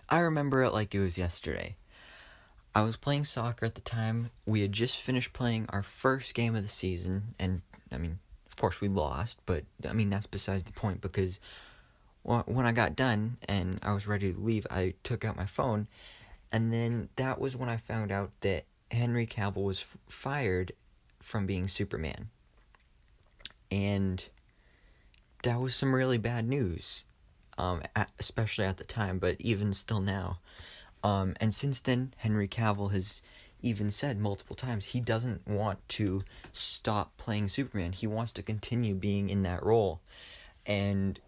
I remember it like it was yesterday. I was playing soccer at the time. We had just finished playing our first game of the season, and of course we lost, but that's besides the point because when I got done and I was ready to leave, I took out my phone, and then that was when I found out that Henry Cavill was fired from being Superman. And that was some really bad news, especially at the time, but even still now. And since then, Henry Cavill has even said multiple times he doesn't want to stop playing Superman. He wants to continue being in that role. And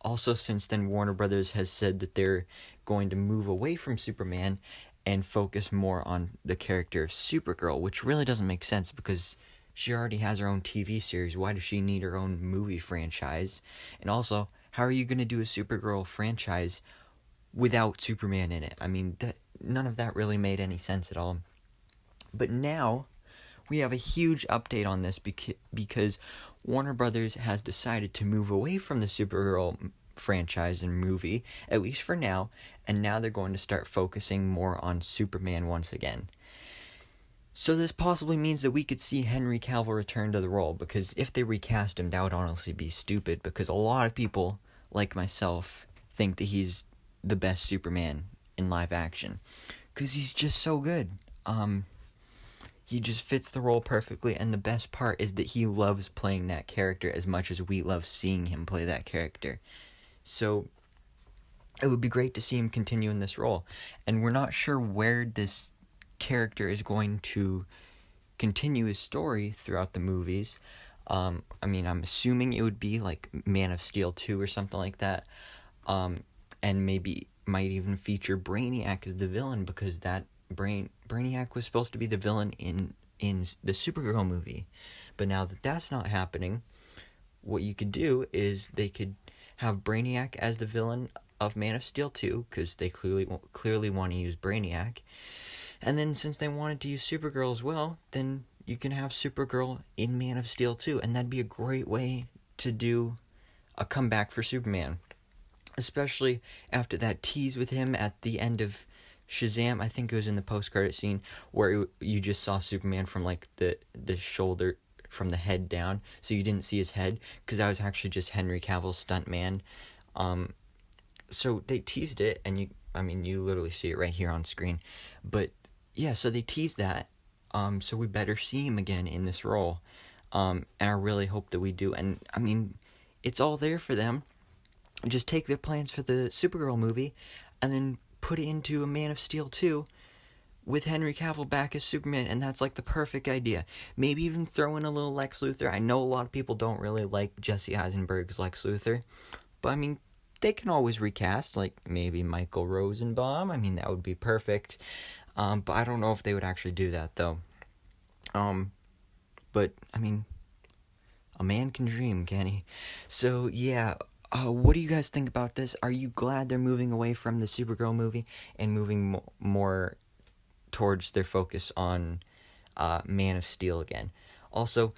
also since then, Warner Brothers has said that they're going to move away from Superman and focus more on the character of Supergirl, which really doesn't make sense because she already has her own TV series. Why does she need her own movie franchise? And also, how are you going to do a Supergirl franchise without Superman in it? None of that really made any sense at all. But now, we have a huge update on this because Warner Brothers has decided to move away from the Supergirl franchise and movie, at least for now, and now they're going to start focusing more on Superman once again. So this possibly means that we could see Henry Cavill return to the role, because if they recast him, that would honestly be stupid, because a lot of people, like myself, think that he's the best Superman in live action, because he's just so good. He just fits the role perfectly, and the best part is that he loves playing that character as much as we love seeing him play that character. So it would be great to see him continue in this role, and we're not sure where this character is going to continue his story throughout the movies. I'm assuming it would be like Man of Steel 2 or something like that, and maybe might even feature Brainiac as the villain, because that Brainiac was supposed to be the villain in the Supergirl movie. But now that that's not happening, what you could do is they could have Brainiac as the villain of Man of Steel 2, because they clearly want to use Brainiac. And then since they wanted to use Supergirl as well, then you can have Supergirl in Man of Steel 2, and that'd be a great way to do a comeback for Superman. Especially after that tease with him at the end of Shazam. I think it was in the post-credit scene where you just saw Superman from like the shoulder, from the head down, so you didn't see his head, because that was actually just Henry Cavill's stuntman. So they teased it, and you literally see it right here on screen. But yeah, so they teased that, so we better see him again in this role, and I really hope that we do. And it's all there for them. Just take their plans for the Supergirl movie and then put it into a Man of Steel 2 with Henry Cavill back as Superman, and that's like the perfect idea. Maybe even throw in a little Lex Luthor. I know a lot of people don't really like Jesse Eisenberg's Lex Luthor, but they can always recast, like maybe Michael Rosenbaum. That would be perfect. But I don't know if they would actually do that, though. But a man can dream, can he? So yeah. What do you guys think about this? Are you glad they're moving away from the Supergirl movie and moving more towards their focus on Man of Steel again? Also,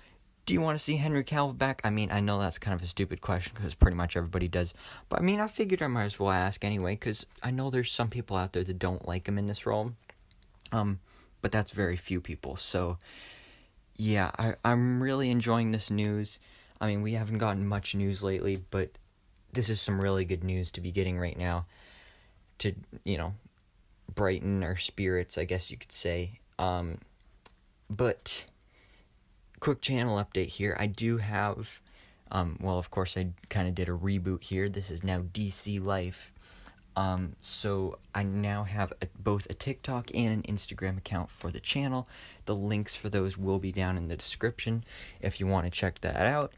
do you want to see Henry Cavill back? I know that's kind of a stupid question because pretty much everybody does. But I figured I might as well ask anyway, because I know there's some people out there that don't like him in this role. But that's very few people. So, yeah, I'm really enjoying this news. We haven't gotten much news lately, but this is some really good news to be getting right now to, brighten our spirits, I guess you could say. But quick channel update here. I do have, of course I kind of did a reboot here. This is now DC Life. So I now have both a TikTok and an Instagram account for the channel. The links for those will be down in the description if you want to check that out.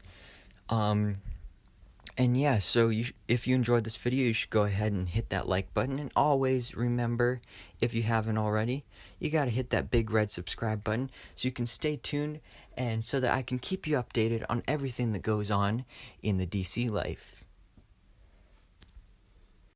And yeah, so if you enjoyed this video, you should go ahead and hit that like button. And always remember, if you haven't already, you got to hit that big red subscribe button so you can stay tuned and so that I can keep you updated on everything that goes on in the DC life.